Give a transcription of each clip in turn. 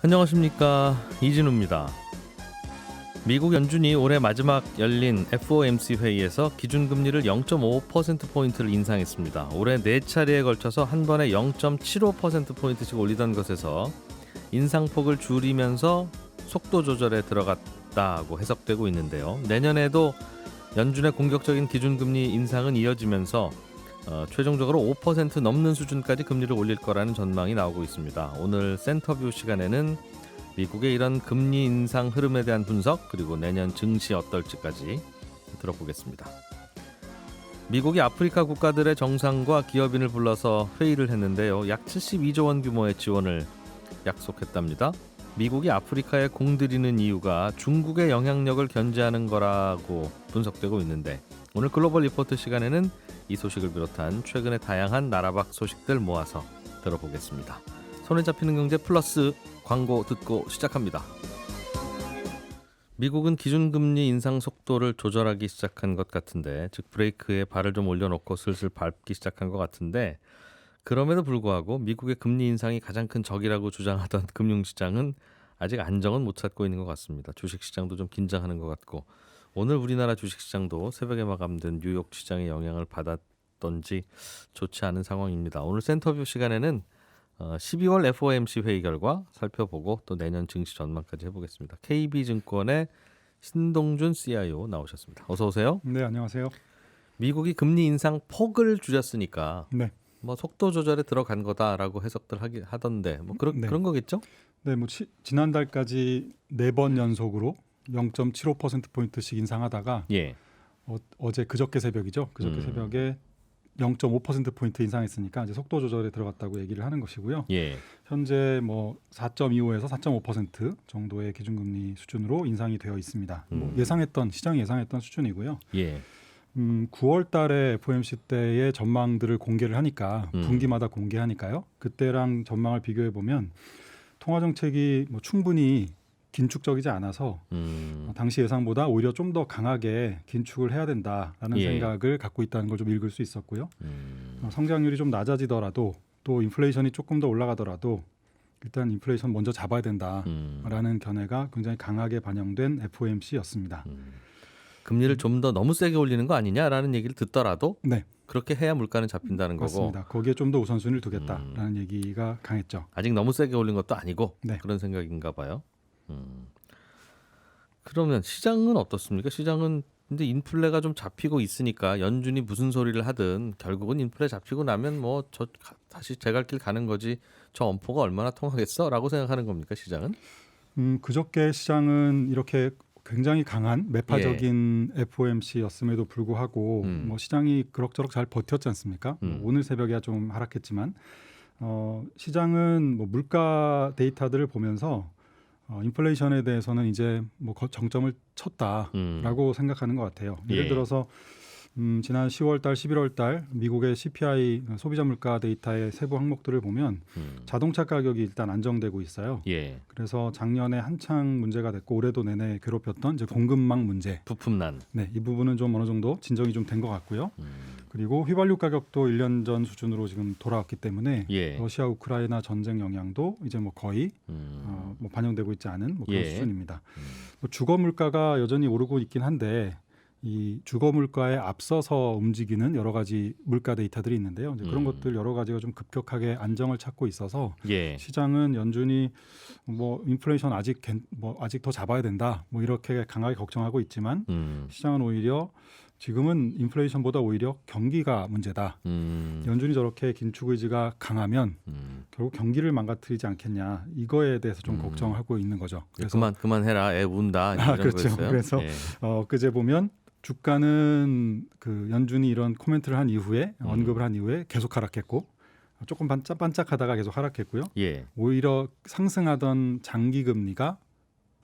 안녕하십니까, 이진우입니다. 미국 연준이 올해 마지막 열린 FOMC 회의에서 기준금리를 0.5%포인트를 인상했습니다. 올해 4차례에 걸쳐서 한 번에 0.75%포인트씩 올리던 것에서 인상폭을 줄이면서 속도 조절에 들어갔다고 해석되고 있는데요. 내년에도 연준의 공격적인 기준금리 인상은 이어지면서 최종적으로 5% 넘는 수준까지 금리를 올릴 거라는 전망이 나오고 있습니다. 오늘 센터뷰 시간에는 미국의 이런 금리 인상 흐름에 대한 분석, 그리고 내년 증시 어떨지까지 들어보겠습니다. 미국이 아프리카 국가들의 정상과 기업인을 불러서 회의를 했는데요. 약 72조 원 규모의 지원을 약속했답니다. 미국이 아프리카에 공들이는 이유가 중국의 영향력을 견제하는 거라고 분석되고 있는데, 오늘 글로벌 리포트 시간에는 이 소식을 비롯한 최근의 다양한 나라 밖 소식들 모아서 들어보겠습니다. 손에 잡히는 경제 플러스 광고 듣고 시작합니다. 미국은 기준금리 인상 속도를 조절하기 시작한 것 같은데, 즉 브레이크에 발을 좀 올려놓고 슬슬 밟기 시작한 것 같은데, 그럼에도 불구하고 미국의 금리 인상이 가장 큰 적이라고 주장하던 금융시장은 아직 안정은 못 찾고 있는 것 같습니다. 주식시장도 좀 긴장하는 것 같고, 오늘 우리나라 주식시장도 새벽에 마감된 뉴욕 시장의 영향을 받았던지 좋지 않은 상황입니다. 오늘 센터뷰 시간에는 12월 FOMC 회의 결과 살펴보고 또 내년 증시 전망까지 해보겠습니다. KB증권의 신동준 CIO 나오셨습니다. 어서 오세요. 네, 안녕하세요. 미국이 금리 인상 폭을 줄였으니까 네. 뭐 속도 조절에 들어간 거다라고 해석들 하던데 뭐 그런 거겠죠? 네, 뭐 지난달까지 4번 연속으로 0.75%포인트씩 인상하다가 예. 어제 그저께 새벽이죠. 그저께 새벽에 0.5%포인트 인상했으니까 이제 속도 조절에 들어갔다고 얘기를 하는 것이고요. 예. 현재 뭐 4.25에서 4.5% 정도의 기준금리 수준으로 인상이 되어 있습니다. 뭐 시장이 예상했던 수준이고요. 예. 9월 달에 FOMC 때의 전망들을 공개를 하니까 분기마다 공개하니까요. 그때랑 전망을 비교해 보면 통화 정책이 뭐 충분히 긴축적이지 않아서 당시 예상보다 오히려 좀 더 강하게 긴축을 해야 된다라는 예. 생각을 갖고 있다는 걸 좀 읽을 수 있었고요. 성장률이 좀 낮아지더라도 또 인플레이션이 조금 더 올라가더라도 일단 인플레이션 먼저 잡아야 된다라는 견해가 굉장히 강하게 반영된 FOMC였습니다. 금리를 좀 더 너무 세게 올리는 거 아니냐라는 얘기를 듣더라도 네, 그렇게 해야 물가는 잡힌다는 거고, 맞습니다. 거기에 좀 더 우선순위를 두겠다라는 얘기가 강했죠. 아직 너무 세게 올린 것도 아니고 네. 그런 생각인가 봐요. 그러면 시장은 어떻습니까? 시장은 근데 인플레가 좀 잡히고 있으니까 연준이 무슨 소리를 하든 결국은 인플레 잡히고 나면 뭐 저 다시 제 갈 길 가는 거지, 저 엄포가 얼마나 통하겠어라고 생각하는 겁니까, 시장은? 그저께 시장은 이렇게 굉장히 강한 매파적인 FOMC였음에도 불구하고 뭐 시장이 그럭저럭 잘 버텼지 않습니까? 오늘 새벽에야 좀 하락했지만 시장은 뭐 물가 데이터들을 보면서 인플레이션에 대해서는 이제 뭐 정점을 쳤다라고 생각하는 것 같아요. 예를 예. 들어서 지난 10월 달, 11월 달 미국의 CPI 소비자 물가 데이터의 세부 항목들을 보면 자동차 가격이 일단 안정되고 있어요. 예. 그래서 작년에 한창 문제가 됐고 올해도 내내 괴롭혔던 이제 공급망 문제. 부품난. 네, 이 부분은 좀 어느 정도 진정이 좀 된 것 같고요. 그리고 휘발유 가격도 1년 전 수준으로 지금 돌아왔기 때문에 예. 러시아 우크라이나 전쟁 영향도 이제 뭐 거의 뭐 반영되고 있지 않은 뭐 그런 예. 수준입니다. 뭐 주거 물가가 여전히 오르고 있긴 한데 이 주거 물가에 앞서서 움직이는 여러 가지 물가 데이터들이 있는데요. 이제 그런 것들 여러 가지가 좀 급격하게 안정을 찾고 있어서 예. 시장은 연준이 뭐 인플레이션 아직 더 잡아야 된다 뭐 이렇게 강하게 걱정하고 있지만 시장은 오히려 지금은 인플레이션보다 오히려 경기가 문제다. 연준이 저렇게 긴축 의지가 강하면 결국 경기를 망가뜨리지 않겠냐, 이거에 대해서 좀 걱정하고 있는 거죠. 그래서 그만해라, 애 운다 이런 그렇죠. 거였어요. 그래서 예. 그제 보면 주가는 그 연준이 이런 코멘트를 한 이후에 언급을 한 이후에 계속 하락했고 조금 반짝반짝하다가 계속 하락했고요. 예. 오히려 상승하던 장기 금리가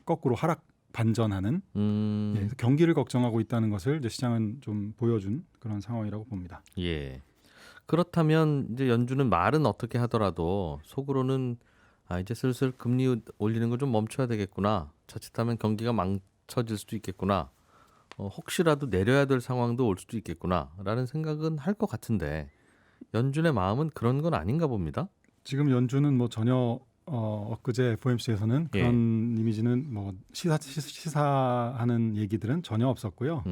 거꾸로 하락 반전하는 그래서 경기를 걱정하고 있다는 것을 이제 시장은 좀 보여준 그런 상황이라고 봅니다. 예. 그렇다면 이제 연준은 말은 어떻게 하더라도 속으로는 이제 슬슬 금리 올리는 걸 좀 멈춰야 되겠구나. 자칫하면 경기가 망쳐질 수도 있겠구나. 혹시라도 내려야 될 상황도 올 수도 있겠구나라는 생각은 할 것 같은데 연준의 마음은 그런 건 아닌가 봅니다. 지금 연준은 뭐 전혀 엊그제 FOMC에서는 예. 그런 이미지는 뭐 시사하는 얘기들은 전혀 없었고요.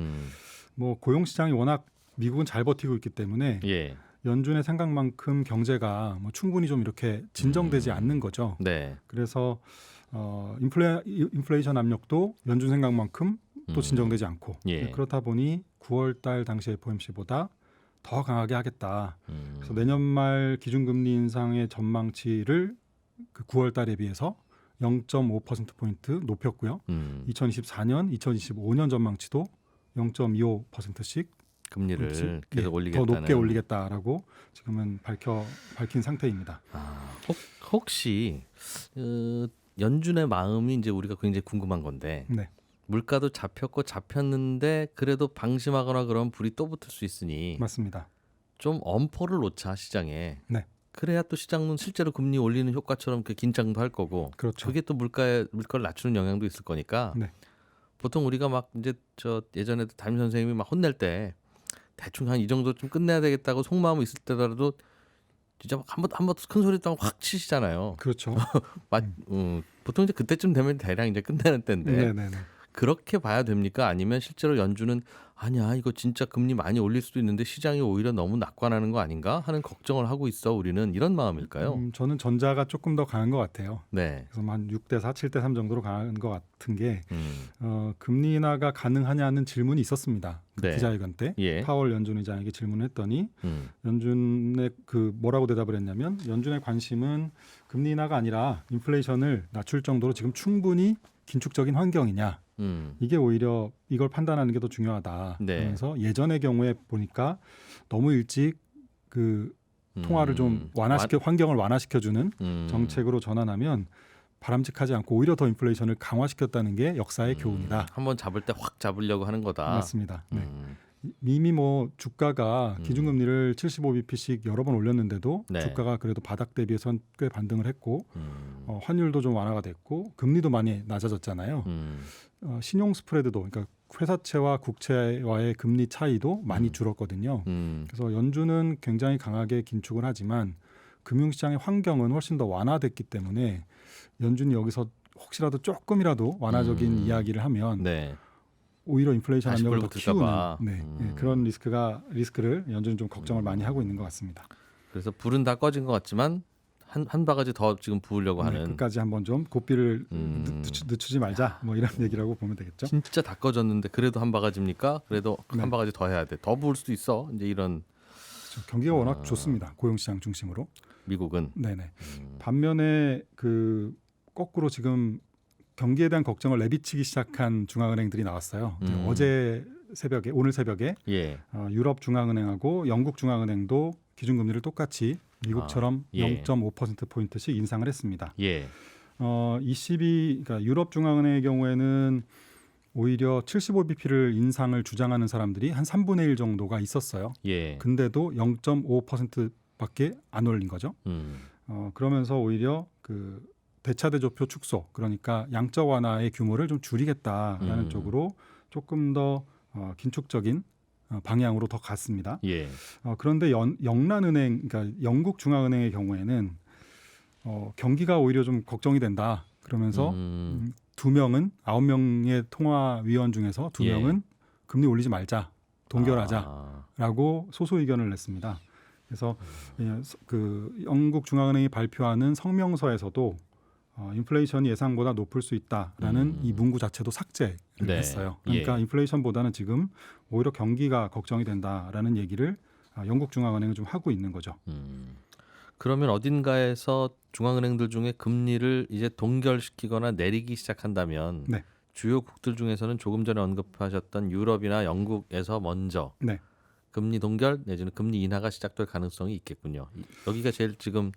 뭐 고용 시장이 워낙 미국은 잘 버티고 있기 때문에 예. 연준의 생각만큼 경제가 뭐 충분히 좀 이렇게 진정되지 않는 거죠. 네. 그래서 인플레이션 압력도 연준 생각만큼 또 진정되지 않고 예. 그렇다 보니 9월 달 당시 FOMC보다 더 강하게 하겠다. 그래서 내년 말 기준금리 인상의 전망치를 그 9월 달에 비해서 0.5%포인트 높였고요. 2024년, 2025년 전망치도 0.25%씩 금리를 계속 올리겠다는. 더 높게 올리겠다라고 지금은 밝힌 상태입니다. 혹시 연준의 마음이 이제 우리가 굉장히 궁금한 건데 네. 물가도 잡혔는데 그래도 방심하거나 그러면 불이 또 붙을 수 있으니 맞습니다. 좀 엄포를 놓자 시장에. 네. 그래야 또 시장은 실제로 금리 올리는 효과처럼 그 긴장도 할 거고. 그렇죠. 그게 또 물가를 낮추는 영향도 있을 거니까. 네. 보통 우리가 막 이제 예전에도 담임 선생님이 막 혼낼 때 대충 한 이 정도 좀 끝내야 되겠다고 속마음이 있을 때라도 진짜 한번 큰 소리 또 확 치시잖아요. 그렇죠. 보통 이제 그때쯤 되면 대략 이제 끝내는 때인데. 네네네. 그렇게 봐야 됩니까? 아니면 실제로 연준은 아니야 이거 진짜 금리 많이 올릴 수도 있는데 시장이 오히려 너무 낙관하는 거 아닌가 하는 걱정을 하고 있어 우리는 이런 마음일까요? 저는 전자가 조금 더 강한 것 같아요. 네. 그래서 한 6대4, 7대3 정도로 강한 것 같은 게 금리 인하가 가능하냐는 질문이 있었습니다. 네. 기자회견 때 예. 파월 연준 의장에게 질문했더니 연준의 뭐라고 대답을 했냐면 연준의 관심은 금리 인하가 아니라 인플레이션을 낮출 정도로 지금 충분히 긴축적인 환경이냐. 이게 오히려 이걸 판단하는 게 더 중요하다. 네. 그래서 예전의 경우에 보니까 너무 일찍 그 통화를 좀 환경을 완화시켜주는 정책으로 전환하면 바람직하지 않고 오히려 더 인플레이션을 강화시켰다는 게 역사의 교훈이다. 한번 잡을 때 확 잡으려고 하는 거다. 맞습니다. 네. 이미 뭐 주가가 기준금리를 75bp씩 여러 번 올렸는데도 네. 주가가 그래도 바닥 대비해서는 꽤 반등을 했고 환율도 좀 완화가 됐고 금리도 많이 낮아졌잖아요. 신용 스프레드도 그러니까 회사채와 국채와의 금리 차이도 많이 줄었거든요. 그래서 연준은 굉장히 강하게 긴축을 하지만 금융시장의 환경은 훨씬 더 완화됐기 때문에 연준이 여기서 혹시라도 조금이라도 완화적인 이야기를 하면 네. 오히려 인플레이션 압력을 더 키우는 그런 리스크를 연준은 좀 걱정을 많이 하고 있는 것 같습니다. 그래서 불은 다 꺼진 것 같지만 한 바가지 더 지금 부으려고 하는. 끝까지 한번 좀 고삐를 늦추지 말자 뭐 이런 얘기라고 보면 되겠죠. 진짜 다 꺼졌는데 그래도 한 바가지입니까? 그래도 한 바가지 더 해야 돼. 더 부을 수도 있어. 이제 이런. 그렇죠. 경기가 워낙 좋습니다. 고용시장 중심으로. 미국은. 네네. 반면에 그 거꾸로 지금 경기에 대한 걱정을 내비치기 시작한 중앙은행들이 나왔어요. 오늘 새벽에 예. 유럽 중앙은행하고 영국 중앙은행도 기준금리를 똑같이 미국처럼 0.5%포인트씩 인상을 했습니다. 예. 그러니까 유럽 중앙은행의 경우에는 오히려 75bp를 인상을 주장하는 사람들이 한 3분의 1 정도가 있었어요. 예. 근데도 0.5%밖에 안 올린 거죠. 그러면서 오히려 그 대차대조표 축소, 그러니까 양적 완화의 규모를 좀 줄이겠다라는 쪽으로 조금 더 긴축적인 방향으로 더 갔습니다. 예. 그런데 영란은행, 그러니까 영국 중앙은행의 경우에는 경기가 오히려 좀 걱정이 된다. 그러면서 9명의 통화위원 중에서 2명은 금리 올리지 말자, 동결하자라고 소수 의견을 냈습니다. 그래서 그 영국 중앙은행이 발표하는 성명서에서도 인플레이션이 예상보다 높을 수 있다라는 이 문구 자체도 삭제를 했어요. 그러니까 인플레이션보다는 지금 오히려 경기가 걱정이 된다라는 얘기를 영국 중앙은행은 좀 하고 있는 거죠. 그러면 어딘가에서 중앙은행들 중에 금리를 이제 동결시키거나 내리기 시작한다면 주요국들 중에서는 조금 전에 언급하셨던 유럽이나 영국에서 먼저 금리 동결 내지는 금리 인하가 시작될 가능성이 있겠군요. 여기가 제일 지금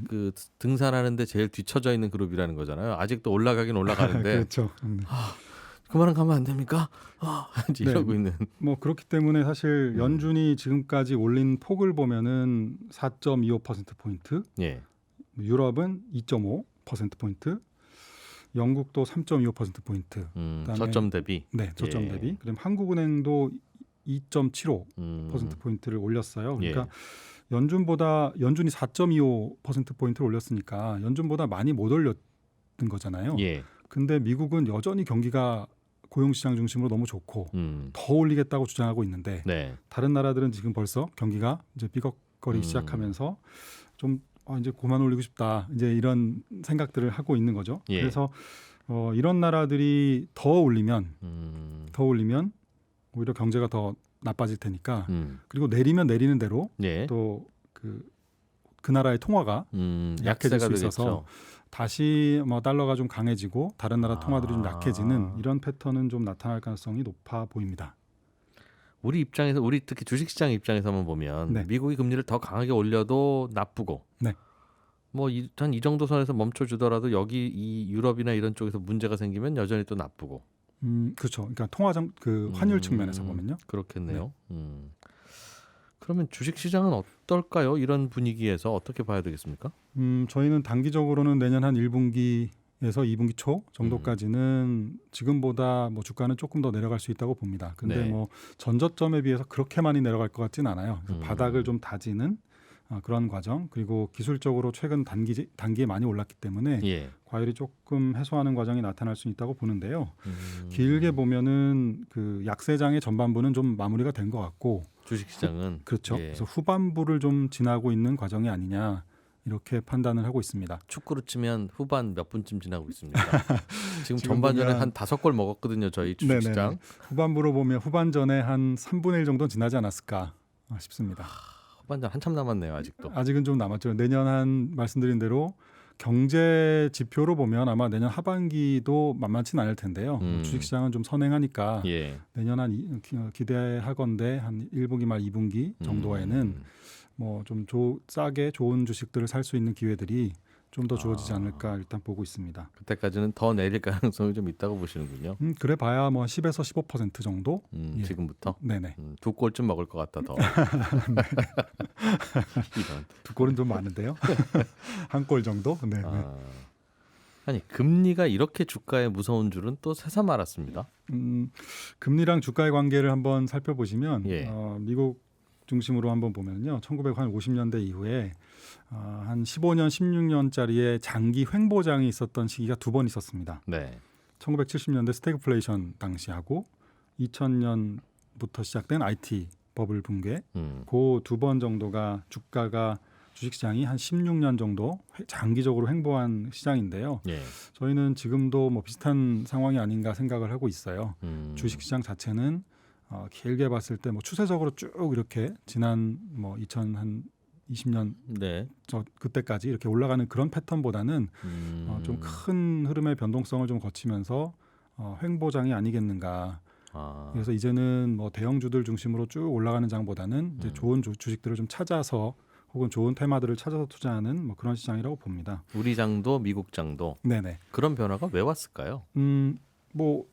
그 등산하는데 제일 뒤처져 있는 그룹이라는 거잖아요. 아직도 올라가긴 올라가는데 그렇죠. 그만 가면 안 됩니까? 이제 이러고 있는. 뭐 그렇기 때문에 사실 연준이 지금까지 올린 폭을 보면은 4.25%포인트, 유럽은 2.5%포인트, 영국도 3.25%포인트. 저점 대비. 네, 저점 대비. 그다음 한국은행도 2.75% 포인트를 올렸어요. 그러니까 예. 연준이 4.25% 포인트를 올렸으니까 연준보다 많이 못 올렸던 거잖아요. 예. 근데 미국은 여전히 경기가 고용시장 중심으로 너무 좋고 더 올리겠다고 주장하고 있는데 네. 다른 나라들은 지금 벌써 경기가 이제 삐걱거리기 시작하면서 좀 이제 그만 올리고 싶다 이제 이런 생각들을 하고 있는 거죠. 예. 그래서 이런 나라들이 더 올리면 오히려 경제가 더 나빠질 테니까 그리고 내리면 내리는 대로 예. 또 그 나라의 통화가 약해질 수 있어서 되겠죠. 다시 뭐 달러가 좀 강해지고 다른 나라 통화들이 좀 약해지는 이런 패턴은 좀 나타날 가능성이 높아 보입니다. 우리 특히 주식시장 입장에서만 보면 네. 미국이 금리를 더 강하게 올려도 나쁘고 네. 뭐 한 이 정도 선에서 멈춰주더라도 여기 이 유럽이나 이런 쪽에서 문제가 생기면 여전히 또 나쁘고. 그렇죠. 그러니까 통화장 환율 측면에서 보면요. 그렇겠네요. 그러면 주식시장은 어떨까요? 이런 분위기에서 어떻게 봐야 되겠습니까? 저희는 단기적으로는 내년 한 1분기에서 2분기 초 정도까지는 지금보다 뭐 주가는 조금 더 내려갈 수 있다고 봅니다. 근데 네. 뭐 전저점에 비해서 그렇게 많이 내려갈 것 같지는 않아요. 그래서 바닥을 좀 다지는 그런 과정, 그리고 기술적으로 최근 단기에 많이 올랐기 때문에 예. 과열이 조금 해소하는 과정이 나타날 수 있다고 보는데요. 길게 보면은 그 약세장의 전반부는 좀 마무리가 된 것 같고 주식시장은 그렇죠. 예. 그래서 후반부를 좀 지나고 있는 과정이 아니냐 이렇게 판단을 하고 있습니다. 축구로 치면 후반 몇 분쯤 지나고 있습니다. 지금 지금 전반전에 보면- 한 5골 먹었거든요. 저희 주식시장. 네네네. 후반부로 보면 후반전에 한 3분의 1 정도 지나지 않았을까 싶습니다. 후반전 한참 남았네요. 아직도. 아직은 좀 남았죠. 내년 한 말씀드린 대로 경제 지표로 보면 아마 내년 하반기도 만만치는 않을 텐데요. 주식시장은 좀 선행하니까 예. 내년 한 기대하건대 한 1분기 말 2분기 정도에는 뭐 좀 싸게 좋은 주식들을 살 수 있는 기회들이 좀 더 주어지지 않을까 일단 보고 있습니다. 그때까지는 더 내릴 가능성이 좀 있다고 보시는군요. 그래 봐야 뭐 10에서 15% 정도. 예. 지금부터 네네. 2골쯤 먹을 것 같다 더. 이런. 2골은 좀 많은데요. 1골 정도. 네. 아니 금리가 이렇게 주가에 무서운 줄은 또 새삼 알았습니다. 금리랑 주가의 관계를 한번 살펴보시면 예. 미국 중심으로 한번 보면요, 1950년대 이후에 한 15년, 16년짜리의 장기 횡보장이 있었던 시기가 2번 있었습니다. 네. 1970년대 스태그플레이션 당시하고 2000년부터 시작된 IT 버블 붕괴, 그 2번 정도가 주식시장이 한 16년 정도 장기적으로 횡보한 시장인데요. 예. 저희는 지금도 뭐 비슷한 상황이 아닌가 생각을 하고 있어요. 주식시장 자체는 길게 봤을 때 뭐 추세적으로 쭉 이렇게 지난 뭐 2020년 네. 그때까지 이렇게 올라가는 그런 패턴보다는 좀 큰 흐름의 변동성을 좀 거치면서 횡보장이 아니겠는가. 그래서 이제는 뭐 대형주들 중심으로 쭉 올라가는 장보다는 이제 좋은 주식들을 좀 찾아서 혹은 좋은 테마들을 찾아서 투자하는 뭐 그런 시장이라고 봅니다. 우리 장도 미국 장도. 네네. 그런 변화가 왜 왔을까요? 뭐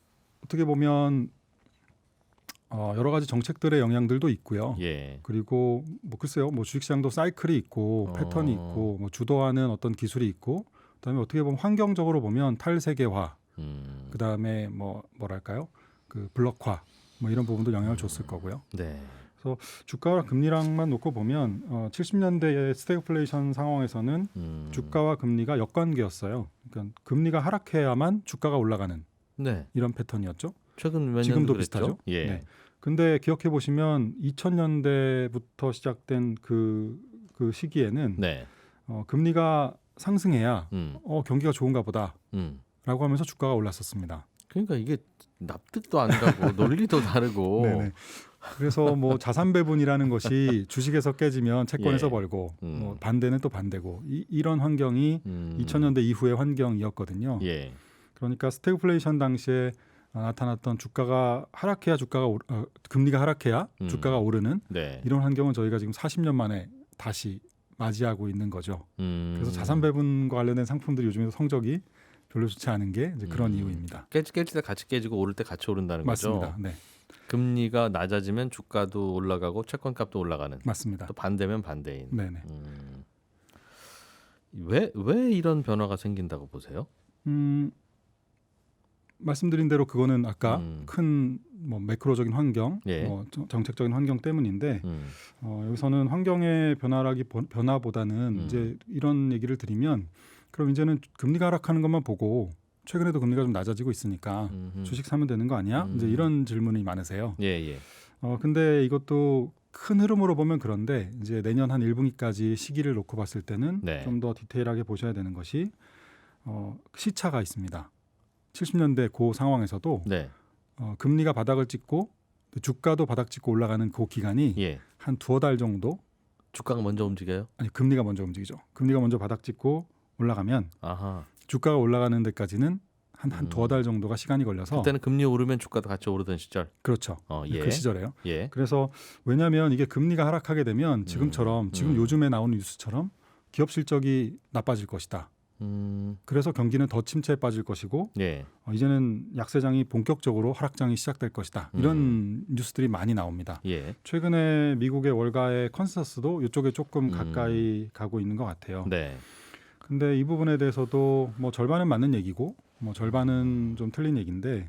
어떻게 보면 여러 가지 정책들의 영향들도 있고요. 예. 그리고 뭐 글쎄요, 뭐 주식시장도 사이클이 있고 패턴이 있고 뭐 주도하는 어떤 기술이 있고, 그다음에 어떻게 보면 환경적으로 보면 탈세계화, 그다음에 뭐랄까요, 그 블록화, 뭐 이런 부분도 영향을 줬을 거고요. 네. 그래서 주가와 금리랑만 놓고 보면 70년대의 스태그플레이션 상황에서는 주가와 금리가 역관계였어요. 그러니까 금리가 하락해야만 주가가 올라가는 네. 이런 패턴이었죠. 최근 몇 년도 지금도 그랬죠? 비슷하죠. 예. 네. 근데 기억해 보시면 2000년대부터 시작된 그 시기에는 네. 금리가 상승해야 경기가 좋은가 보다라고 음. 하면서 주가가 올랐었습니다. 그러니까 이게 납득도 안 가고 논리도 다르고. 네네. 그래서 뭐 자산 배분이라는 것이 주식에서 깨지면 채권에서 예. 벌고 뭐 반대는 또 반대고 이런 환경이 2000년대 이후의 환경이었거든요. 예. 그러니까 스태그플레이션 당시에 나타났던 주가가 하락해야 금리가 하락해야 주가가 오르는 네. 이런 환경은 저희가 지금 40년 만에 다시 맞이하고 있는 거죠. 그래서 자산 배분과 관련된 상품들이 요즘에도 성적이 별로 좋지 않은 게 이제 그런 이유입니다. 깨질 때 같이 깨지고 오를 때 같이 오른다는 거죠. 맞습니다. 네, 금리가 낮아지면 주가도 올라가고 채권값도 올라가는. 맞습니다. 또 반대면 반대인. 네네. 왜 이런 변화가 생긴다고 보세요? 말씀드린 대로 그거는 아까 큰 뭐 매크로적인 환경, 예. 뭐 정책적인 환경 때문인데 여기서는 환경의 변화보다는 이제 이런 얘기를 드리면 그럼 이제는 금리가 하락하는 것만 보고 최근에도 금리가 좀 낮아지고 있으니까 주식 사면 되는 거 아니야? 이제 이런 질문이 많으세요. 예. 근데 이것도 큰 흐름으로 보면 그런데 이제 내년 한 1분기까지 시기를 놓고 봤을 때는 네. 좀 더 디테일하게 보셔야 되는 것이 시차가 있습니다. 70년대 그 상황에서도 네. 금리가 바닥을 찍고 주가도 바닥 찍고 올라가는 그 기간이 예. 한 두어 달 정도. 주가가 먼저 움직여요? 아니 금리가 먼저 움직이죠. 금리가 먼저 바닥 찍고 올라가면 아하. 주가가 올라가는 데까지는 한 두어 달 정도가 시간이 걸려서 그때는 금리 오르면 주가도 같이 오르던 시절. 그렇죠. 예. 그 시절에요. 예. 그래서 왜냐하면 이게 금리가 하락하게 되면 지금처럼 지금 요즘에 나오는 뉴스처럼 기업 실적이 나빠질 것이다. 그래서 경기는 더 침체에 빠질 것이고 예. 이제는 약세장이 본격적으로 하락장이 시작될 것이다. 이런 뉴스들이 많이 나옵니다. 예. 최근에 미국의 월가의 컨센서스도 이쪽에 조금 가까이 가고 있는 것 같아요. 네. 근데 이 부분에 대해서도 뭐 절반은 맞는 얘기고 뭐 절반은 좀 틀린 얘기인데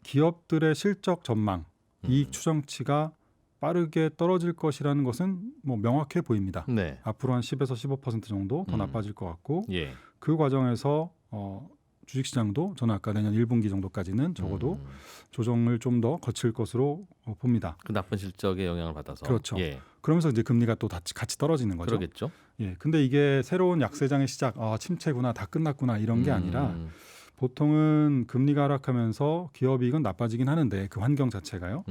기업들의 실적 전망, 이익 추정치가 빠르게 떨어질 것이라는 것은 뭐 명확해 보입니다. 네. 앞으로 한 10에서 15% 정도 더 나빠질 것 같고 예. 그 과정에서 주식시장도 저는 아까 내년 1분기 정도까지는 적어도 조정을 좀 더 거칠 것으로 봅니다. 그 나쁜 실적에 영향을 받아서. 그렇죠. 예. 그러면서 이제 금리가 또 같이 떨어지는 거죠. 그러겠죠. 예. 근데 이게 새로운 약세장의 시작, 침체구나, 다 끝났구나 이런 게 아니라 보통은 금리가 하락하면서 기업이익은 나빠지긴 하는데 그 환경 자체가요.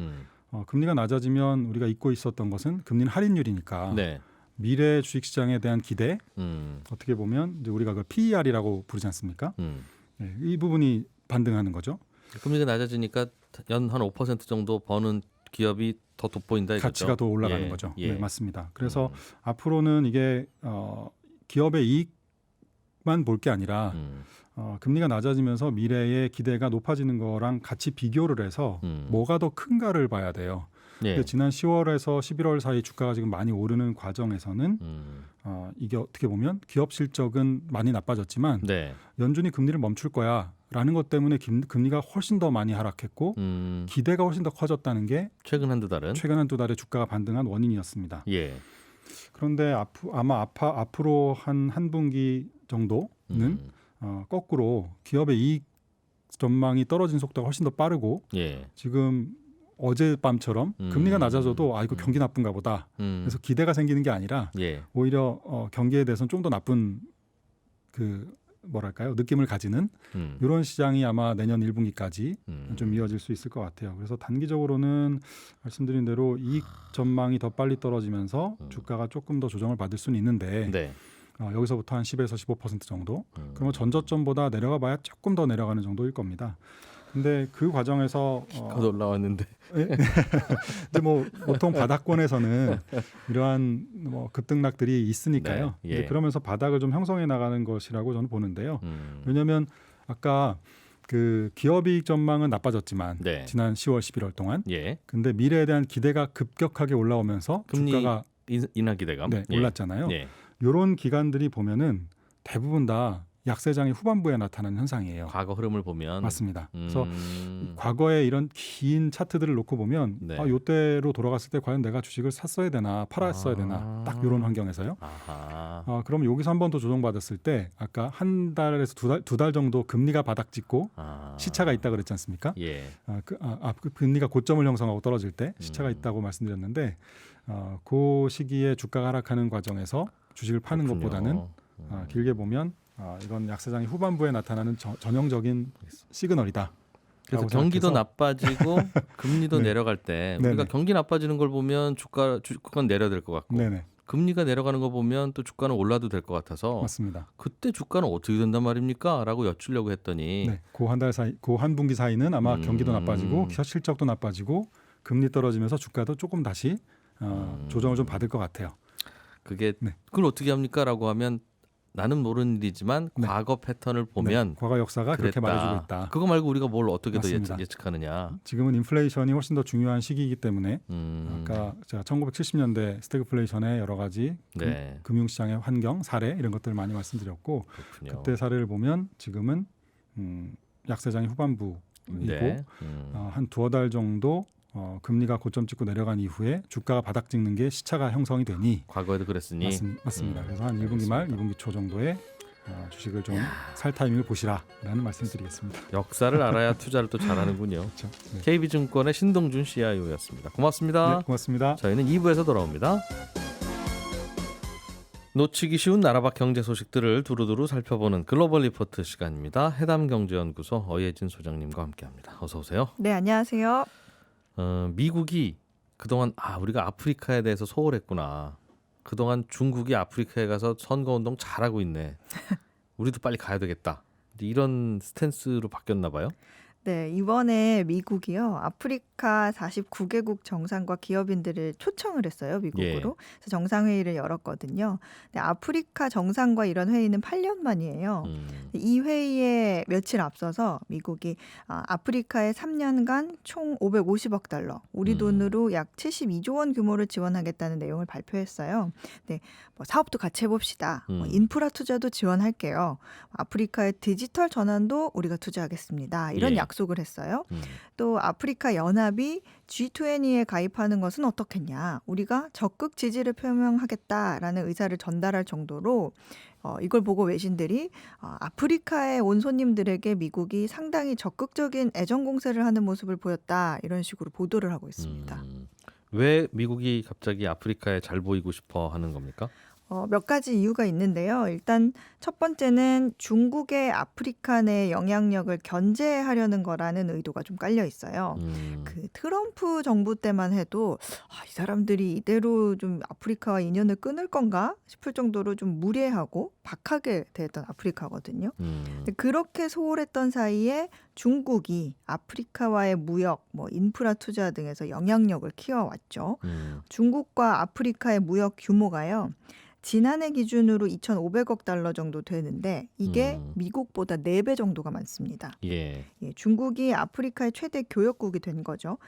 금리가 낮아지면 우리가 잊고 있었던 것은 금리는 할인율이니까 네. 미래 주식시장에 대한 기대 어떻게 보면 이제 우리가 그걸 PER이라고 부르지 않습니까? 예, 이 부분이 반등하는 거죠. 금리가 낮아지니까 연 한 5% 정도 버는 기업이 더 돋보인다 이거죠. 가치가 더 올라가는 예. 거죠. 예. 네, 맞습니다. 그래서 앞으로는 이게 기업의 이익만 볼 게 아니라 금리가 낮아지면서 미래의 기대가 높아지는 거랑 같이 비교를 해서 뭐가 더 큰가를 봐야 돼요. 예. 근데 지난 10월에서 11월 사이 주가가 지금 많이 오르는 과정에서는 이게 어떻게 보면 기업 실적은 많이 나빠졌지만 네. 연준이 금리를 멈출 거야라는 것 때문에 금리가 훨씬 더 많이 하락했고 기대가 훨씬 더 커졌다는 게 최근 한두 달은 최근 한두 달에 주가가 반등한 원인이었습니다. 예. 그런데 아마 앞으로 한 분기 정도는 거꾸로 기업의 이익 전망이 떨어진 속도가 훨씬 더 빠르고 예. 지금 어젯밤처럼 금리가 낮아져도 이거 경기 나쁜가 보다. 그래서 기대가 생기는 게 아니라 예. 오히려 경기에 대해서는 좀 더 나쁜 뭐랄까요 느낌을 가지는 이런 시장이 아마 내년 1분기까지 좀 이어질 수 있을 것 같아요. 그래서 단기적으로는 말씀드린 대로 이익 전망이 더 빨리 떨어지면서 주가가 조금 더 조정을 받을 수는 있는데 네. 여기서부터 한 10에서 15% 정도. 그러면 전저점보다 내려가 봐야 조금 더 내려가는 정도일 겁니다. 근데 그 과정에서 곧 올라왔는데 근데 뭐 보통 바닥권에서는 이러한 뭐 급등락들이 있으니까요. 네, 예. 근데 그러면서 바닥을 좀 형성해 나가는 것이라고 저는 보는데요. 왜냐하면 아까 그 기업이익 전망은 나빠졌지만 네. 지난 10월, 11월 동안. 예. 근데 미래에 대한 기대가 급격하게 올라오면서 금리 주가가 인하 기대감 예. 올랐잖아요. 예. 이런 기간들이 보면은 대부분 다 약세장이 후반부에 나타나는 현상이에요. 과거 흐름을 보면 맞습니다. 그래서 과거에 이런 긴 차트들을 놓고 보면 네. 이때로 돌아갔을 때 과연 내가 주식을 샀어야 되나 팔았어야 되나 딱 이런 환경에서요. 그럼 여기서 한 번 더 조정받았을 때 아까 한 달에서 두 달 정도 금리가 바닥 찍고 시차가 있다 그랬지 않습니까? 예. 그 금리가 고점을 형성하고 떨어질 때 시차가 있다고 말씀드렸는데 그 시기에 주가가 하락하는 과정에서 주식을 파는 그렇군요. 것보다는 길게 보면 이건 약세장이 후반부에 나타나는 전형적인 시그널이다. 그래서 경기도 나빠지고 금리도 네. 내려갈 때 우리가 네네. 경기 나빠지는 걸 보면 주가는 내려야 될 것 같고 네네. 금리가 내려가는 거 보면 또 주가는 올라도 될 것 같아서 맞습니다. 그때 주가는 어떻게 된단 말입니까? 라고 여쭈려고 했더니 네, 그 한 달 사이, 그 한 분기 사이는 아마 경기도 나빠지고 기업 실적도 나빠지고 금리 떨어지면서 주가도 조금 다시 조정을 좀 받을 것 같아요. 그게 네. 그걸 어떻게 합니까?라고 하면 나는 모르는 일이지만 네. 과거 패턴을 보면 과거 역사가 그랬다. 그렇게 말해주고 있다. 그거 말고 우리가 뭘 어떻게 더 맞습니다. 예측하느냐? 지금은 인플레이션이 훨씬 더 중요한 시기이기 때문에 아까 제가 1970년대 스태그플레이션의 여러 가지 네. 금융시장의 환경, 사례 이런 것들을 많이 말씀드렸고 그렇군요. 그때 사례를 보면 지금은 약세장의 후반부이고 네. 한 두어 달 정도 금리가 고점 찍고 내려간 이후에 주가가 바닥 찍는 게 시차가 형성이 되니 과거에도 그랬으니 맞습니다. 그래서 한 1분기 말, 2분기 초 정도에 주식을 좀 살 타이밍을 보시라라는 말씀드리겠습니다. 역사를 알아야 투자를 또 잘하는군요. 그렇죠. 네. KB증권의 신동준 CIO였습니다. 고맙습니다. 네, 고맙습니다. 저희는 2부에서 돌아옵니다. 놓치기 쉬운 나라 밖 경제 소식들을 두루두루 살펴보는 글로벌 리포트 시간입니다. 해담경제연구소 어예진 소장님과 함께합니다. 어서 오세요. 네, 안녕하세요. 미국이 그동안 우리가 아프리카에 대해서 소홀했구나. 그동안 중국이 아프리카에 가서 선거운동 잘하고 있네. 우리도 빨리 가야 되겠다. 이런 스탠스로 바뀌었나 봐요. 네, 이번에 미국이요. 아프리카 49개국 정상과 기업인들을 초청을 했어요, 미국으로. 그래서 정상회의를 열었거든요. 근데 아프리카 정상과 이런 회의는 8년 만이에요. 이 회의에 며칠 앞서서 미국이 아프리카에 3년간 총 550억 달러, 우리 돈으로 약 72조 원 규모를 지원하겠다는 내용을 발표했어요. 네, 뭐 사업도 같이 해봅시다. 뭐 인프라 투자도 지원할게요. 아프리카의 디지털 전환도 우리가 투자하겠습니다. 이런 약속을 했어요. 또 아프리카 연합이 G20에 가입하는 것은 어떻겠냐. 우리가 적극 지지를 표명하겠다라는 의사를 전달할 정도로 이걸 보고 외신들이 아프리카에 온 손님들에게 미국이 상당히 적극적인 애정 공세를 하는 모습을 보였다. 이런 식으로 보도를 하고 있습니다. 왜 미국이 갑자기 아프리카에 잘 보이고 싶어 하는 겁니까? 몇 가지 이유가 있는데요. 일단 첫 번째는 중국의 아프리카 내 영향력을 견제하려는 거라는 의도가 좀 깔려 있어요. 그 트럼프 정부 때만 해도 이 사람들이 이대로 좀 아프리카와 인연을 끊을 건가 싶을 정도로 좀 무례하고 박하게 대했던 아프리카거든요. 근데 그렇게 소홀했던 사이에 중국이 아프리카와의 무역, 인프라 투자 등에서 영향력을 키워왔죠. 중국과 아프리카의 무역 규모가요. 지난해 기준으로 2,500억 달러 정도 되는데 이게 미국보다 4배 정도가 많습니다. 예, 중국이 아프리카의 최대 교역국이 된 거죠.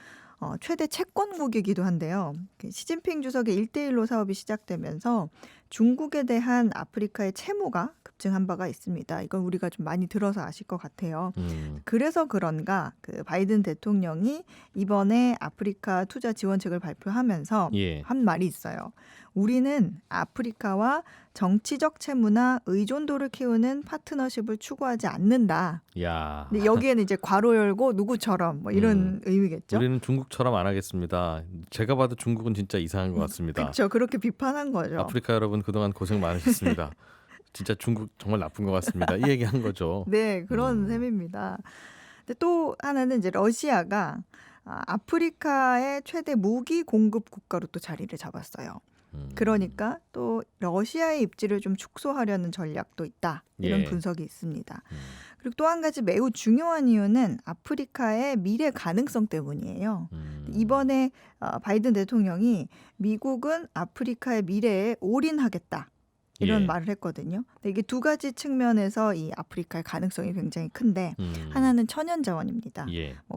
최대 채권국이기도 한데요. 시진핑 주석의 1대1로 사업이 시작되면서 중국에 대한 아프리카의 채무가 급증한 바가 있습니다. 이건 우리가 좀 많이 들어서 아실 것 같아요. 그래서 그런가 바이든 대통령이 이번에 아프리카 투자 지원책을 발표하면서 한 말이 있어요. 우리는 아프리카와 정치적 채무나 의존도를 키우는 파트너십을 추구하지 않는다. 야. 근데 여기에는 이제 괄호 열고 누구처럼 이런 의미겠죠. 우리는 중국처럼 안 하겠습니다. 제가 봐도 중국은 진짜 이상한 것 같습니다. 그렇죠. 그렇게 비판한 거죠. 아프리카 여러분 그동안 고생 많으셨습니다. 진짜 중국 정말 나쁜 것 같습니다. 이 얘기한 거죠. 네, 그런 셈입니다. 근데 또 하나는 이제 러시아가 아프리카의 최대 무기 공급 국가로 또 자리를 잡았어요. 그러니까 또 러시아의 입지를 좀 축소하려는 전략도 있다. 이런 분석이 있습니다. 그리고 또 한 가지 매우 중요한 이유는 아프리카의 미래 가능성 때문이에요. 이번에 바이든 대통령이 미국은 아프리카의 미래에 올인하겠다. 이런 말을 했거든요. 근데 이게 두 가지 측면에서 이 아프리카의 가능성이 굉장히 큰데 하나는 천연 자원입니다.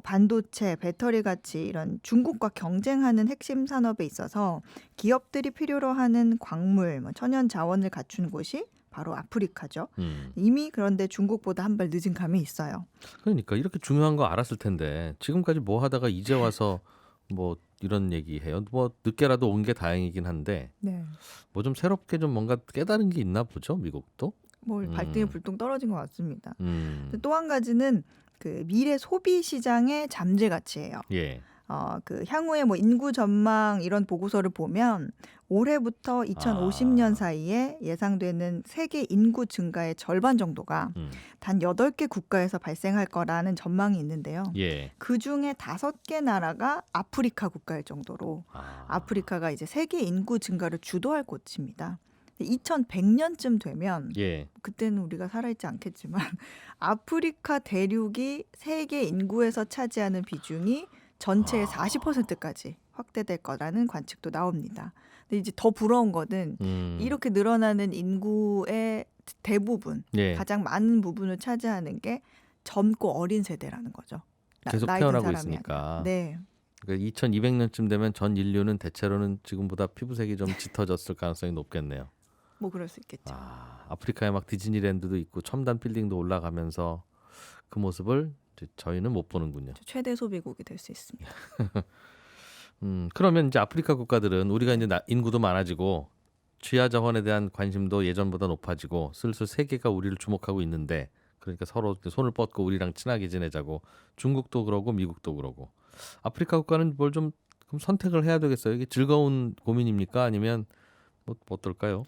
반도체, 배터리 같이 이런 중국과 경쟁하는 핵심 산업에 있어서 기업들이 필요로 하는 광물, 천연 자원을 갖춘 곳이 바로 아프리카죠. 이미 그런데 중국보다 한 발 늦은 감이 있어요. 그러니까 이렇게 중요한 거 알았을 텐데 지금까지 뭐 하다가 이제 와서 이런 얘기해요. 늦게라도 온 게 다행이긴 한데 뭐 좀 새롭게 좀 뭔가 깨달은 게 있나 보죠, 미국도. 발등에 불똥 떨어진 것 같습니다. 또 한 가지는 그 미래 소비 시장의 잠재 가치예요. 그 향후에 인구 전망 이런 보고서를 보면 올해부터 2050년 사이에 예상되는 세계 인구 증가의 절반 정도가 단 8개 국가에서 발생할 거라는 전망이 있는데요. 그중에 5개 나라가 아프리카 국가일 정도로 아프리카가 이제 세계 인구 증가를 주도할 곳입니다. 2100년쯤 되면 그때는 우리가 살아있지 않겠지만 아프리카 대륙이 세계 인구에서 차지하는 비중이 전체의 40%까지 확대될 거라는 관측도 나옵니다. 근데 이제 더 부러운 거는 이렇게 늘어나는 인구의 대부분, 가장 많은 부분을 차지하는 게 젊고 어린 세대라는 거죠. 계속 태어나고 있으니까. 네. 그러니까 2200년쯤 되면 전 인류는 대체로는 지금보다 피부색이 좀 짙어졌을 가능성이 높겠네요. 그럴 수 있겠죠. 아프리카에 막 디즈니랜드도 있고 첨단 빌딩도 올라가면서 그 모습을 이제 저희는 못 보는군요. 최대 소비국이 될 수 있습니다. 그러면 이제 아프리카 국가들은 우리가 이제 인구도 많아지고 취하 자원에 대한 관심도 예전보다 높아지고 슬슬 세계가 우리를 주목하고 있는데 그러니까 서로 손을 뻗고 우리랑 친하게 지내자고 중국도 그러고 미국도 그러고 아프리카 국가는 뭘 좀 선택을 해야 되겠어요. 이게 즐거운 고민입니까? 아니면 뭐 어떨까요?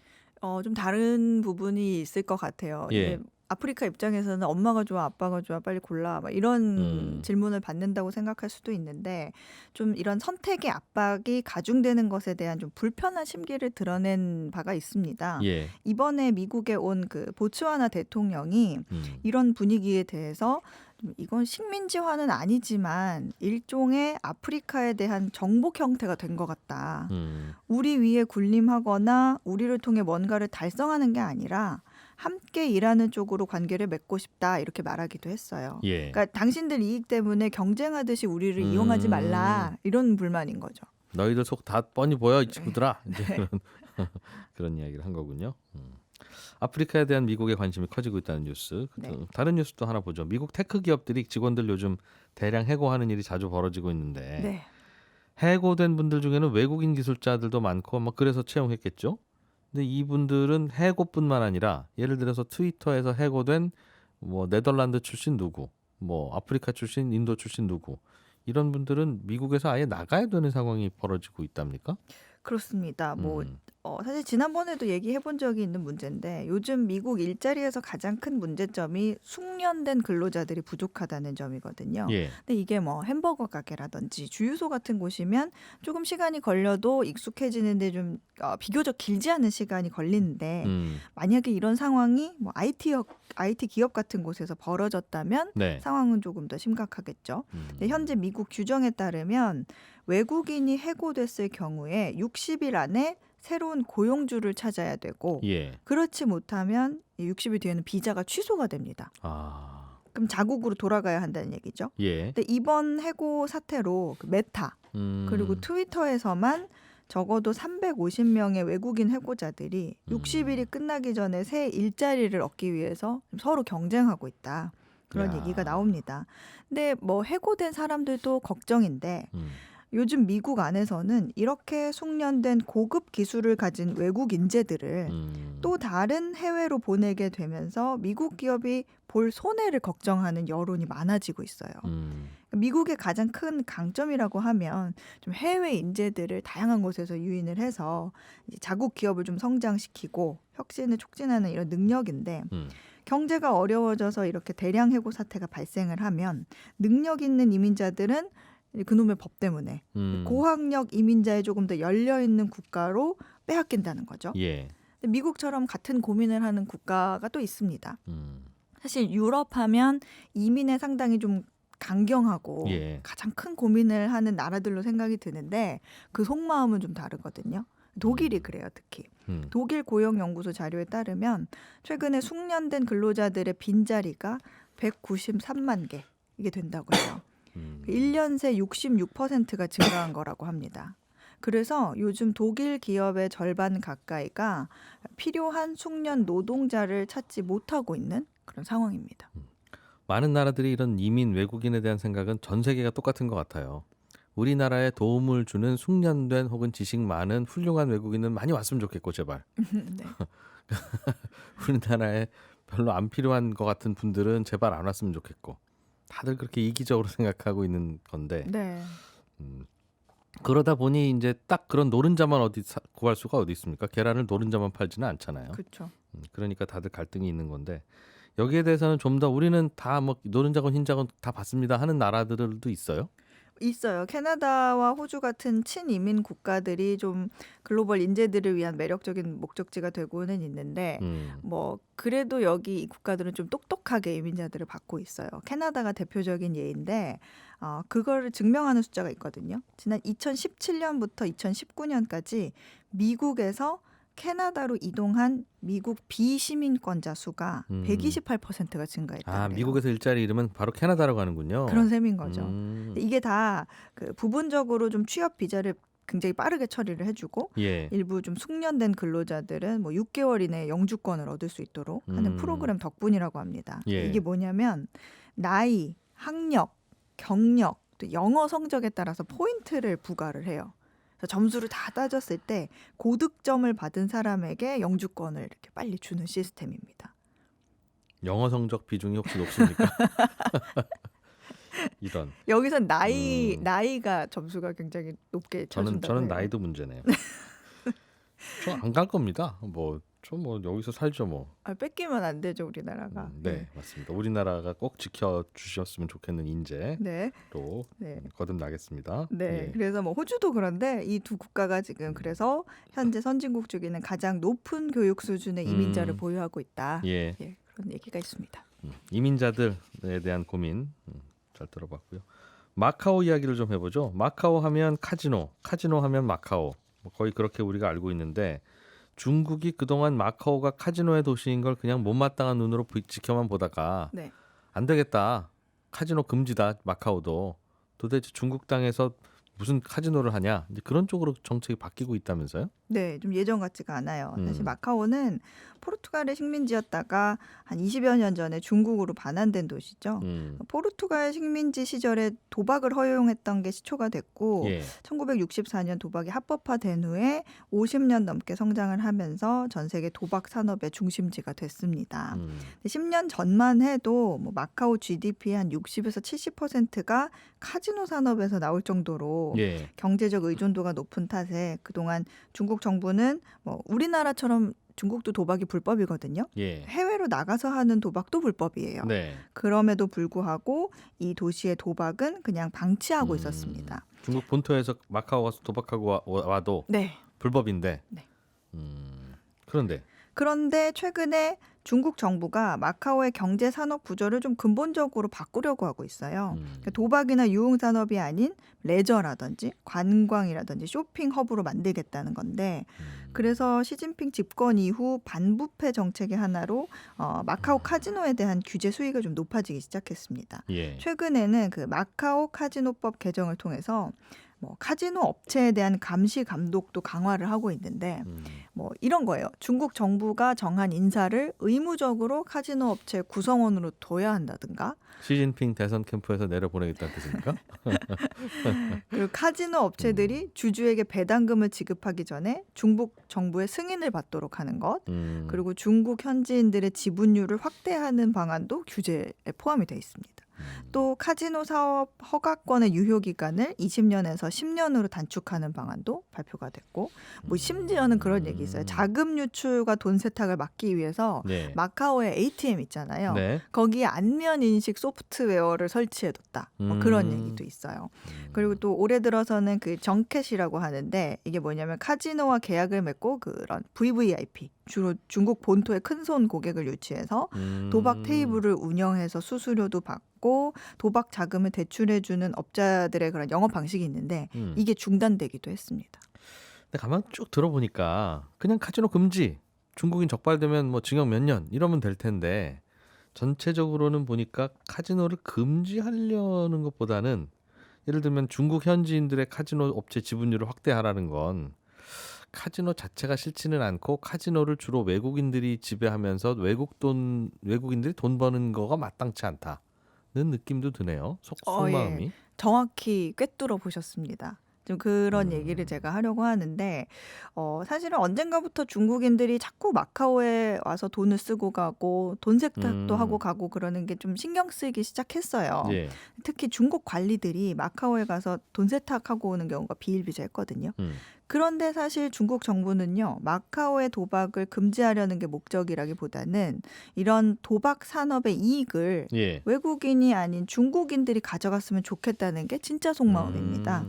좀 다른 부분이 있을 것 같아요. 예. 이게 아프리카 입장에서는 엄마가 좋아, 아빠가 좋아, 빨리 골라, 막 이런 질문을 받는다고 생각할 수도 있는데 좀 이런 선택의 압박이 가중되는 것에 대한 좀 불편한 심기를 드러낸 바가 있습니다. 예. 이번에 미국에 온 그 보츠와나 대통령이 이런 분위기에 대해서 이건 식민지화는 아니지만 일종의 아프리카에 대한 정복 형태가 된 것 같다. 우리 위에 군림하거나 우리를 통해 뭔가를 달성하는 게 아니라 함께 일하는 쪽으로 관계를 맺고 싶다 이렇게 말하기도 했어요. 예. 그러니까 당신들 이익 때문에 경쟁하듯이 우리를 이용하지 말라 이런 불만인 거죠. 너희들 속 다 뻔히 보여 이 네. 친구들아. 이제 그런 이야기를 한 거군요. 아프리카에 대한 미국의 관심이 커지고 있다는 뉴스. 네. 다른 뉴스도 하나 보죠. 미국 테크 기업들이 직원들 요즘 대량 해고하는 일이 자주 벌어지고 있는데 네. 해고된 분들 중에는 외국인 기술자들도 많고 막 그래서 채용했겠죠. 근데 이분들은 해고뿐만 아니라 예를 들어서 트위터에서 해고된 뭐 네덜란드 출신 누구, 뭐 아프리카 출신, 인도 출신 누구 이런 분들은 미국에서 아예 나가야 되는 상황이 벌어지고 있답니까? 그렇습니다. 사실 지난번에도 얘기해 본 적이 있는 문제인데 요즘 미국 일자리에서 가장 큰 문제점이 숙련된 근로자들이 부족하다는 점이거든요. 예. 근데 이게 뭐 햄버거 가게라든지 주유소 같은 곳이면 조금 시간이 걸려도 익숙해지는데 좀 비교적 길지 않은 시간이 걸리는데 만약에 이런 상황이 뭐 IT 기업 같은 곳에서 벌어졌다면 네. 상황은 조금 더 심각하겠죠. 근데 현재 미국 규정에 따르면 외국인이 해고됐을 경우에 60일 안에 새로운 고용주를 찾아야 되고 예. 그렇지 못하면 60일 뒤에는 비자가 취소가 됩니다. 아. 그럼 자국으로 돌아가야 한다는 얘기죠. 예. 근데 이번 해고 사태로 그 메타 그리고 트위터에서만 적어도 350명의 외국인 해고자들이 60일이 끝나기 전에 새 일자리를 얻기 위해서 서로 경쟁하고 있다. 그런 얘기가 나옵니다. 근데 뭐 해고된 사람들도 걱정인데 요즘 미국 안에서는 이렇게 숙련된 고급 기술을 가진 외국 인재들을 또 다른 해외로 보내게 되면서 미국 기업이 볼 손해를 걱정하는 여론이 많아지고 있어요. 미국의 가장 큰 강점이라고 하면 좀 해외 인재들을 다양한 곳에서 유인을 해서 이제 자국 기업을 좀 성장시키고 혁신을 촉진하는 이런 능력인데 경제가 어려워져서 이렇게 대량 해고 사태가 발생을 하면 능력 있는 이민자들은 그놈의 법 때문에 고학력 이민자에 조금 더 열려있는 국가로 빼앗긴다는 거죠. 예. 근데 미국처럼 같은 고민을 하는 국가가 또 있습니다. 사실 유럽 하면 이민에 상당히 좀 강경하고 예. 가장 큰 고민을 하는 나라들로 생각이 드는데 그 속마음은 좀 다르거든요. 독일이 그래요, 특히. 독일 고용연구소 자료에 따르면 최근에 숙련된 근로자들의 빈자리가 193만 개 이게 된다고 해요. 1년 새 66%가 증가한 거라고 합니다. 그래서 요즘 독일 기업의 절반 가까이가 필요한 숙련 노동자를 찾지 못하고 있는 그런 상황입니다. 많은 나라들이 이런 이민 외국인에 대한 생각은 전 세계가 똑같은 것 같아요. 우리나라에 도움을 주는 숙련된 혹은 지식 많은 훌륭한 외국인은 많이 왔으면 좋겠고 제발. 네. 우리나라에 별로 안 필요한 것 같은 분들은 제발 안 왔으면 좋겠고. 다들 그렇게 이기적으로 생각하고 있는 건데. 네. 그러다 보니 이제 딱 그런 노른자만 구할 수가 어디 있습니까? 계란을 노른자만 팔지는 않잖아요. 그렇죠. 그러니까 다들 갈등이 있는 건데 여기에 대해서는 좀 더 우리는 다 뭐 노른자건 흰자건 다 받습니다 하는 나라들도 있어요? 있어요. 캐나다와 호주 같은 친이민 국가들이 좀 글로벌 인재들을 위한 매력적인 목적지가 되고는 있는데 뭐 그래도 여기 이 국가들은 좀 똑똑하게 이민자들을 받고 있어요. 캐나다가 대표적인 예인데 그거를 증명하는 숫자가 있거든요. 지난 2017년부터 2019년까지 미국에서 캐나다로 이동한 미국 비시민권자 수가 128%가 증가했다. 아, 미국에서 일자리 잃으면 바로 캐나다로 가는군요. 그런 셈인 거죠. 이게 다 그 부분적으로 좀 취업 비자를 굉장히 빠르게 처리를 해주고 예. 일부 좀 숙련된 근로자들은 뭐 6개월 이내에 영주권을 얻을 수 있도록 하는 프로그램 덕분이라고 합니다. 예. 이게 뭐냐면 나이, 학력, 경력, 또 영어 성적에 따라서 포인트를 부과를 해요. 그래서 점수를 다 따졌을 때 고득점을 받은 사람에게 영주권을 이렇게 빨리 주는 시스템입니다. 영어 성적 비중이 혹시 높습니까? 이런. 여기선 나이가 점수가 굉장히 높게 쳐준다고 저는 해요. 나이도 문제네요. 저 안 갈 겁니다. 저 여기서 살죠 뭐. 뺏기면 안 되죠 우리나라가. 네, 맞습니다. 우리나라가 꼭 지켜주셨으면 좋겠는 인재로 네. 거듭나겠습니다. 네. 예. 그래서 뭐 호주도 그런데 이 두 국가가 지금 그래서 현재 선진국 중에는 가장 높은 교육 수준의 이민자를 보유하고 있다. 예. 그런 얘기가 있습니다. 이민자들에 대한 고민 잘 들어봤고요. 마카오 이야기를 좀 해보죠. 마카오 하면 카지노 하면 마카오. 거의 그렇게 우리가 알고 있는데 중국이 그동안 마카오가 카지노의 도시인 걸 그냥 못마땅한 눈으로 지켜만 보다가 네. 안 되겠다. 카지노 금지다. 마카오도. 도대체 중국 땅에서 무슨 카지노를 하냐. 이제 그런 쪽으로 정책이 바뀌고 있다면서요? 네, 좀 예전 같지가 않아요. 사실 마카오는 포르투갈의 식민지였다가 한 20여 년 전에 중국으로 반환된 도시죠. 포르투갈 식민지 시절에 도박을 허용했던 게 시초가 됐고 1964년 도박이 합법화된 후에 50년 넘게 성장을 하면서 전 세계 도박 산업의 중심지가 됐습니다. 10년 전만 해도 뭐 마카오 GDP의 한 60에서 70%가 카지노 산업에서 나올 정도로 경제적 의존도가 높은 탓에 그동안 중국 정부는 뭐 우리나라처럼 중국도 도박이 불법이거든요. 해외로 나가서 하는 도박도 불법이에요. 네. 그럼에도 불구하고 이 도시의 도박은 그냥 방치하고 있었습니다. 중국 본토에서 마카오 가서 도박하고 와도 불법인데. 네. 그런데 최근에 중국 정부가 마카오의 경제 산업 구조를 좀 근본적으로 바꾸려고 하고 있어요. 그러니까 도박이나 유흥 산업이 아닌 레저라든지 관광이라든지 쇼핑 허브로 만들겠다는 건데 그래서 시진핑 집권 이후 반부패 정책의 하나로 마카오 카지노에 대한 규제 수위가 좀 높아지기 시작했습니다. 최근에는 그 마카오 카지노법 개정을 통해서 뭐 카지노 업체에 대한 감시 감독도 강화를 하고 있는데 뭐 이런 거예요. 중국 정부가 정한 인사를 의무적으로 카지노 업체 구성원으로 둬야 한다든가. 시진핑 대선 캠프에서 내려보내겠다는 뜻입니까? 그리고 카지노 업체들이 주주에게 배당금을 지급하기 전에 중국 정부의 승인을 받도록 하는 것. 그리고 중국 현지인들의 지분율을 확대하는 방안도 규제에 포함이 되어 있습니다. 또 카지노 사업 허가권의 유효 기간을 20년에서 10년으로 단축하는 방안도 발표가 됐고 뭐 심지어는 그런 얘기 있어요. 자금 유출과 돈 세탁을 막기 위해서 마카오에 ATM 있잖아요. 거기에 안면 인식 소프트웨어를 설치해뒀다. 뭐 그런 얘기도 있어요. 그리고 또 올해 들어서는 그 정캣이라고 하는데 이게 뭐냐면 카지노와 계약을 맺고 그런 VVIP 주로 중국 본토의 큰손 고객을 유치해서 도박 테이블을 운영해서 수수료도 받고 도박 자금을 대출해주는 업자들의 그런 영업 방식이 있는데 이게 중단되기도 했습니다. 근데 가만 쭉 들어보니까 그냥 카지노 금지, 중국인 적발되면 뭐 징역 몇 년 이러면 될 텐데 전체적으로는 보니까 카지노를 금지하려는 것보다는 예를 들면 중국 현지인들의 카지노 업체 지분율을 확대하라는 건 카지노 자체가 싫지는 않고 카지노를 주로 외국인들이 지배하면서 외국인들이 돈 버는 거가 마땅치 않다는 느낌도 드네요. 속마음이. 정확히 꿰뚫어 보셨습니다. 좀 그런 얘기를 제가 하려고 하는데 사실은 언젠가부터 중국인들이 자꾸 마카오에 와서 돈을 쓰고 가고 돈 세탁도 하고 가고 그러는 게 좀 신경 쓰이기 시작했어요. 특히 중국 관리들이 마카오에 가서 돈 세탁하고 오는 경우가 비일비재했거든요. 그런데 사실 중국 정부는요, 마카오의 도박을 금지하려는 게 목적이라기보다는 이런 도박 산업의 이익을 외국인이 아닌 중국인들이 가져갔으면 좋겠다는 게 진짜 속마음입니다.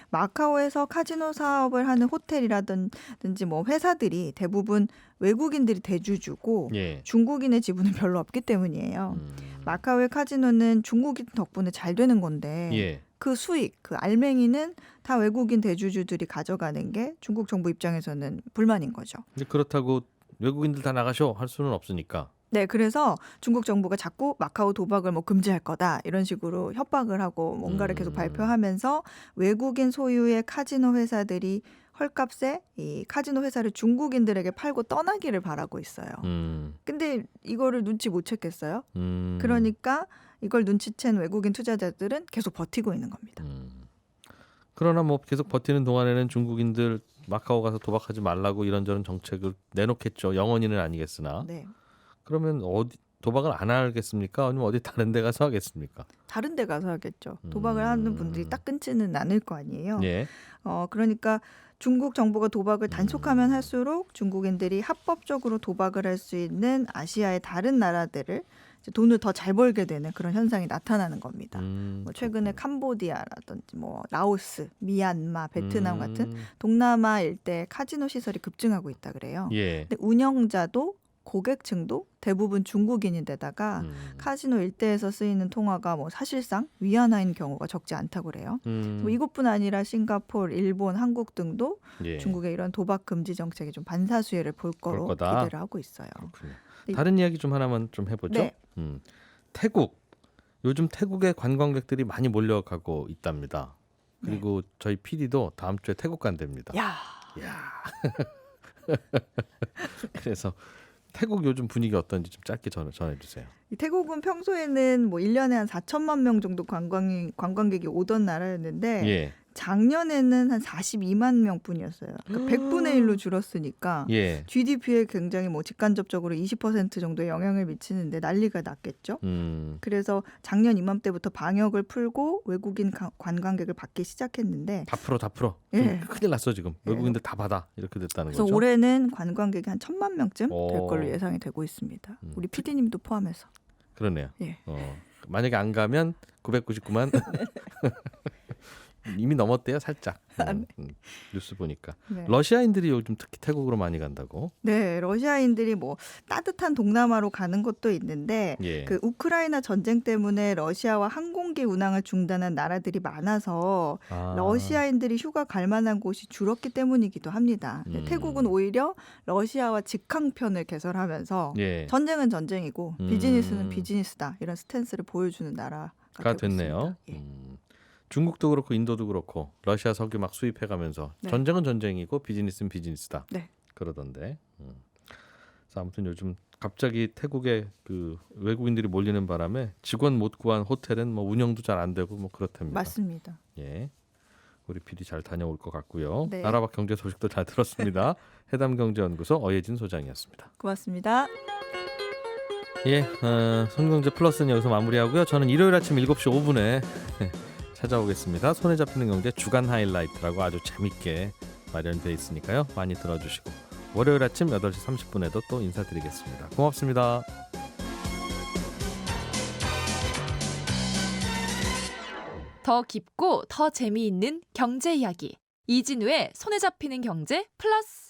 마카오에서 카지노 사업을 하는 호텔이라든지 뭐 회사들이 대부분 외국인들이 대주주고 중국인의 지분은 별로 없기 때문이에요. 마카오의 카지노는 중국인 덕분에 잘 되는 건데 그 수익, 그 알맹이는 다 외국인 대주주들이 가져가는 게 중국 정부 입장에서는 불만인 거죠. 근데 그렇다고 외국인들 다 나가셔 할 수는 없으니까. 네, 그래서 중국 정부가 자꾸 마카오 도박을 뭐 금지할 거다 이런 식으로 협박을 하고 뭔가를 계속 발표하면서 외국인 소유의 카지노 회사들이 헐값에 이 카지노 회사를 중국인들에게 팔고 떠나기를 바라고 있어요. 근데 이거를 눈치 못 챘겠어요? 그러니까 이걸 눈치챈 외국인 투자자들은 계속 버티고 있는 겁니다. 그러나 뭐 계속 버티는 동안에는 중국인들 마카오 가서 도박하지 말라고 이런저런 정책을 내놓겠죠. 영원히는 아니겠으나. 네. 그러면 어디 도박을 안 하겠습니까? 아니면 어디 다른 데 가서 하겠습니까? 다른 데 가서 하겠죠. 도박을 하는 분들이 딱 끊지는 않을 거 아니에요. 예. 그러니까 중국 정부가 도박을 단속하면 할수록 중국인들이 합법적으로 도박을 할 수 있는 아시아의 다른 나라들을 이제 돈을 더 잘 벌게 되는 그런 현상이 나타나는 겁니다. 뭐 최근에 캄보디아라든지 뭐 라오스, 미얀마, 베트남 같은 동남아 일대 카지노 시설이 급증하고 있다 그래요. 예. 근데 운영자도 고객층도 대부분 중국인인데다가 카지노 일대에서 쓰이는 통화가 뭐 사실상 위안화인 경우가 적지 않다고 그래요. 뭐 이것뿐 아니라 싱가포르, 일본, 한국 등도 예. 중국의 이런 도박 금지 정책이 좀 반사수혜를 볼 거로 거다. 기대를 하고 있어요. 그렇군요. 다른 이야기 좀 하나만 좀 해보죠. 네. 태국. 요즘 태국에 관광객들이 많이 몰려가고 있답니다. 그리고 저희 PD도 다음 주에 태국 간답니다. 야. 그래서 태국 요즘 분위기 어떤지 좀 짧게 전해주세요. 이 태국은 평소에는 뭐 1년에 한 4천만 명 정도 관광객이 오던 나라였는데 예. 작년에는 한 42만 명뿐이었어요. 그러니까 100분의 1로 줄었으니까 예. GDP에 굉장히 뭐 직간접적으로 20% 정도의 영향을 미치는데 난리가 났겠죠. 그래서 작년 이맘때부터 방역을 풀고 외국인 관광객을 받기 시작했는데 다 풀어. 예. 큰일 났어 지금. 외국인들 다 받아. 이렇게 됐다는 그래서 거죠. 올해는 관광객이 한 1,000만 명쯤 될 걸로 예상이 되고 있습니다. 우리 PD님도 포함해서. 그러네요. 예. 만약에 안 가면 999만 이미 넘었대요 살짝. 뉴스 보니까. 네. 러시아인들이 요즘 특히 태국으로 많이 간다고. 네, 러시아인들이 뭐 따뜻한 동남아로 가는 것도 있는데 예. 그 우크라이나 전쟁 때문에 러시아와 항공기 운항을 중단한 나라들이 많아서 러시아인들이 휴가 갈 만한 곳이 줄었기 때문이기도 합니다. 태국은 오히려 러시아와 직항편을 개설하면서 예. 전쟁은 전쟁이고 비즈니스는 비즈니스다 이런 스탠스를 보여주는 나라가 됐네요. 예. 중국도 그렇고 인도도 그렇고 러시아 석유 막 수입해가면서 네. 전쟁은 전쟁이고 비즈니스는 비즈니스다. 네. 그러던데. 그래서 아무튼 요즘 갑자기 태국에 그 외국인들이 몰리는 바람에 직원 못 구한 호텔은 뭐 운영도 잘 안 되고 뭐 그렇답니다. 맞습니다. 예. 우리 PD 잘 다녀올 것 같고요. 네. 나라밖 경제 소식도 잘 들었습니다. 해담경제연구소 어예진 소장이었습니다. 고맙습니다. 예, 손경제 플러스는 여기서 마무리하고요. 저는 일요일 아침 7시 5분에 찾아오겠습니다. 손에 잡히는 경제 주간 하이라이트라고 아주 재밌게 마련되어 있으니까요. 많이 들어주시고 월요일 아침 8시 30분에도 또 인사드리겠습니다. 고맙습니다. 더 깊고 더 재미있는 경제 이야기 이진우의 손에 잡히는 경제 플러스.